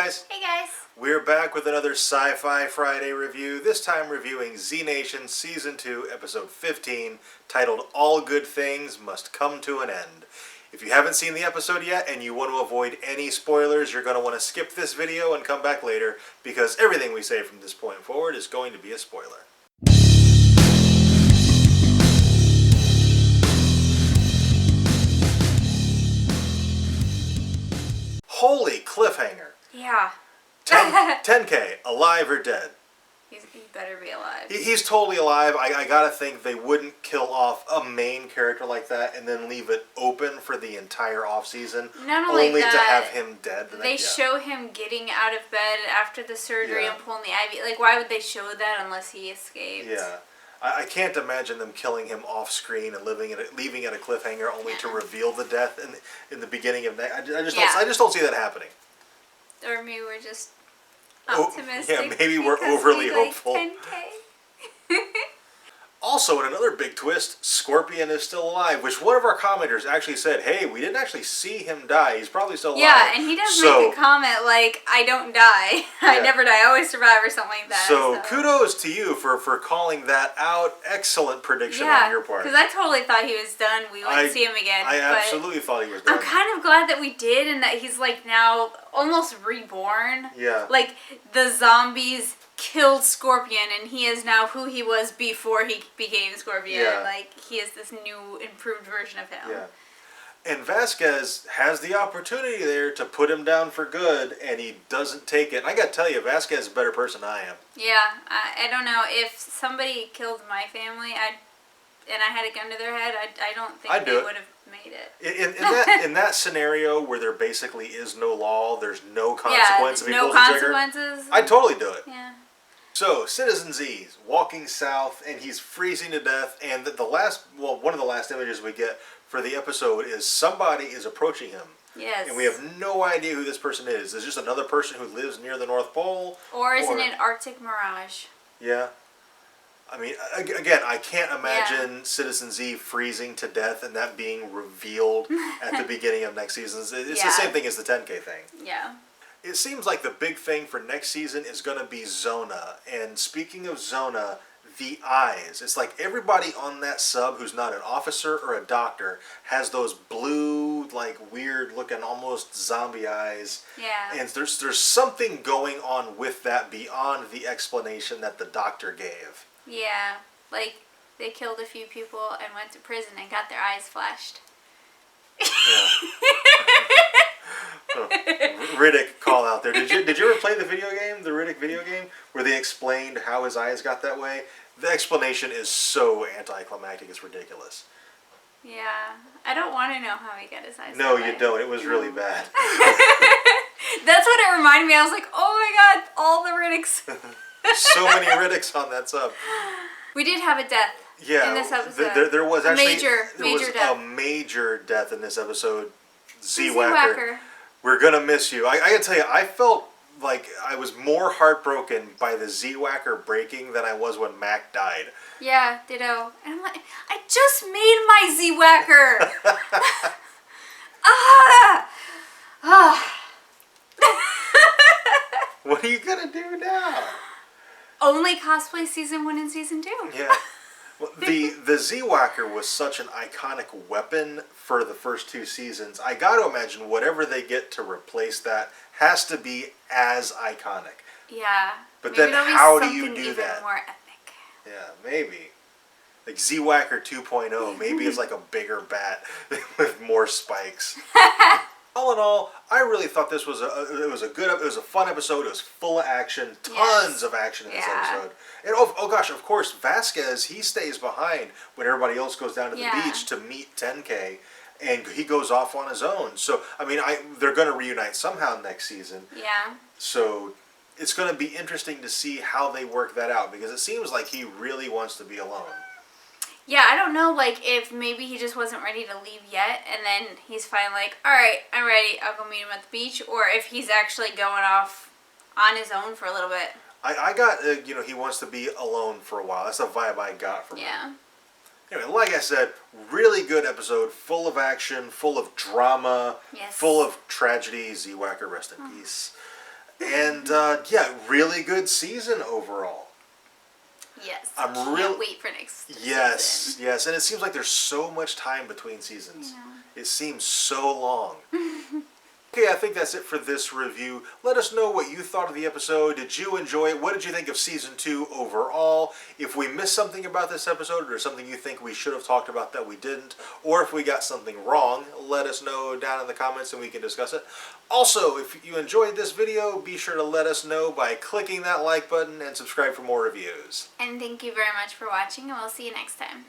guys. Hey guys. We're back with another Syfy Friday review, this time reviewing Z Nation Season 2, Episode 15, titled All Good Things Must Come to an End. If you haven't seen the episode yet and you want to avoid any spoilers, you're going to want to skip this video and come back later, because everything we say from this point forward is going to be a spoiler. Holy cliffhanger. Yeah. 10K, alive or dead? He better be alive. He's totally alive. I gotta think they wouldn't kill off a main character like that and then leave it open for the entire off-season. Not only only that, to have him dead. They show him getting out of bed after the surgery and pulling the IV. Like, why would they show that unless he escaped? Yeah. I can't imagine them killing him off-screen and leaving it a cliffhanger only to reveal the death in the beginning of that. I just don't see that happening. Or maybe we're just optimistic. Yeah, maybe we're overly hopeful. 10K. Also, in another big twist, Scorpion is still alive, which one of our commenters actually said, hey, we didn't actually see him die. He's probably still alive. Yeah, and he does make a comment like, I don't die. I never die. I always survive or something like that. So kudos to you for calling that out. Excellent prediction on your part. Because I totally thought he was done. We wouldn't see him again. I absolutely thought he was done. I'm kind of glad that we did and that he's like now almost reborn. Yeah. Like the zombies killed Scorpion and he is now who he was before he became Scorpion. Yeah. Like he is this new improved version of him. Yeah. And Vasquez has the opportunity there to put him down for good, and he doesn't take it. And I gotta tell you, Vasquez is a better person than I am. Yeah, I don't know. If somebody killed my family and I had a gun to their head, I don't think they would have made it. In that scenario where there basically is no law, there's no consequence if he pulls the trigger, consequences. I'd totally do it. Yeah. So, Citizen Z's walking south, and he's freezing to death, and one of the last images we get for the episode is somebody is approaching him. Yes. And we have no idea who this person is. Is just another person who lives near the North Pole? Or is it an Arctic mirage? Yeah. I mean, again, I can't imagine Citizen Z freezing to death and that being revealed at the beginning of next season. It's the same thing as the 10K thing. Yeah. It seems like the big thing for next season is going to be Zona. And speaking of Zona, the eyes. It's like everybody on that sub who's not an officer or a doctor has those blue, like weird looking, almost zombie eyes. Yeah. And there's something going on with that beyond the explanation that the doctor gave. Yeah. Like they killed a few people and went to prison and got their eyes flashed. Yeah. Riddick call out there. Did you ever play the video game, the Riddick video game, where they explained how his eyes got that way? The explanation is so anticlimactic, it's ridiculous. Yeah. I don't want to know how he got his eyes. No, you don't. It was really bad. That's what it reminded me. I was like, oh my god, all the Riddicks. So many Riddicks on that sub. We did have a death. Yeah, in this episode. There was actually a major death in this episode. Z-Whacker. We're gonna miss you. I gotta tell you, I felt like I was more heartbroken by the Z-Whacker breaking than I was when Mac died. Yeah, ditto. And I'm like, I just made my Z-Whacker. What are you gonna do now? Only cosplay season 1 and season 2. Yeah. Well, the Z-Whacker was such an iconic weapon for the first 2 seasons. I got to imagine whatever they get to replace that has to be as iconic. Yeah. But maybe then how do you do even that? More epic. Yeah, maybe. Like Z-Whacker 2.0. Maybe it's like a bigger bat with more spikes. All in all, I really thought this was it was a fun episode. It was full of action, tons of action in this episode. And oh gosh, of course, Vasquez, he stays behind when everybody else goes down to the beach to meet 10K, and he goes off on his own. So I mean, they're going to reunite somehow next season. Yeah. So it's going to be interesting to see how they work that out, because it seems like he really wants to be alone. Yeah, I don't know, like, if maybe he just wasn't ready to leave yet, and then he's finally like, alright, I'm ready, I'll go meet him at the beach, or if he's actually going off on his own for a little bit. I got, he wants to be alone for a while. That's the vibe I got from him. Anyway, like I said, really good episode, full of action, full of drama, full of tragedy. Z-Whacker, rest in peace. And yeah, really good season overall. Yes. I'm Can't wait for next Yes, season. yes, and it seems like there's so much time between seasons. Yeah. It seems so long. Okay, I think that's it for this review. Let us know what you thought of the episode. Did you enjoy it? What did you think of season 2 overall? If we missed something about this episode or something you think we should have talked about that we didn't, or if we got something wrong, let us know down in the comments and we can discuss it. Also, if you enjoyed this video, be sure to let us know by clicking that like button and subscribe for more reviews. And thank you very much for watching, and we'll see you next time.